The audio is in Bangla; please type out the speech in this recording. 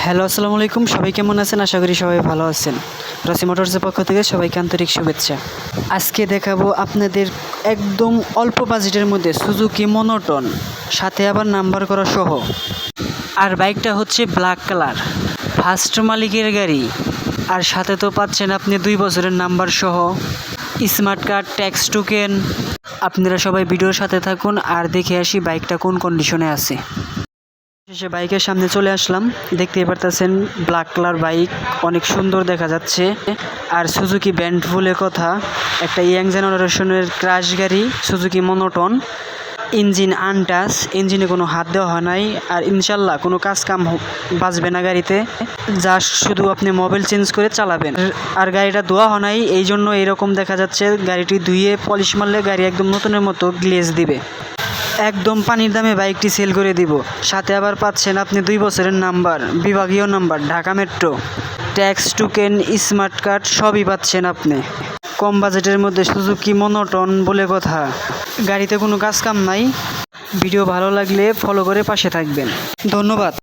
হ্যালো, আসসালামু আলাইকুম। সবাই কেমন আছেন? আশা করি সবাই ভালো আছেন। রসি মোটরসের পক্ষ থেকে সবাইকে আন্তরিক শুভেচ্ছা। আজকে দেখাবো আপনাদের একদম অল্প বাজেটের মধ্যে সুজুকি মনোটন, সাথে আবার নাম্বার করা সহ। আর বাইকটা হচ্ছে ব্ল্যাক কালার, ফার্স্ট মালিকের গাড়ি। আর সাথে তো পাচ্ছেন আপনি 2 বছরের নাম্বার সহ, স্মার্ট কার্ড, ট্যাক্স টোকেন। আপনারা সবাই ভিডিওর সাথে থাকুন আর দেখে আসি বাইকটা কোন কন্ডিশনে আছে। শেষে বাইকের সামনে চলে আসলাম। দেখতেই পারতেছেন ব্ল্যাক কালার বাইক, অনেক সুন্দর দেখা যাচ্ছে। আর সুজুকি ব্র্যান্ড বলে কথা, একটা ইয়াং জেনারেশনের ক্রাশ গাড়ি সুজুকি মনোটন। ইঞ্জিন আনটাচ, ইঞ্জিনে কোনো হাত দেওয়া হয় নাই। আর ইনশাল্লাহ কোনো কাজ কাম বাজবে না গাড়িতে, জাস্ট শুধু আপনি মোবিল চেঞ্জ করে চালাবেন। আর গাড়িটা ধোয়া হয় নাই, এই জন্য এরকম দেখা যাচ্ছে। গাড়িটি ধুয়ে পলিশ মারলে গাড়ি একদম নতুনের মতো গ্লেজ দিবে। একদম পানির দামে বাইকটি সেল করে দিব। সাথে আবার পাচ্ছেন আপনি 2 বছরের নাম্বার, বিভাগীয় number, Dhaka metro, tax token, smart card সবই পাচ্ছেন আপনি কম বাজেটের মধ্যে। সুজুকি মনোটন বলে কথা, গাড়িতে কোনো কাজ কাম নাই। ভিডিও ভালো লাগলে ফলো করে পাশে থাকবেন। ধন্যবাদ।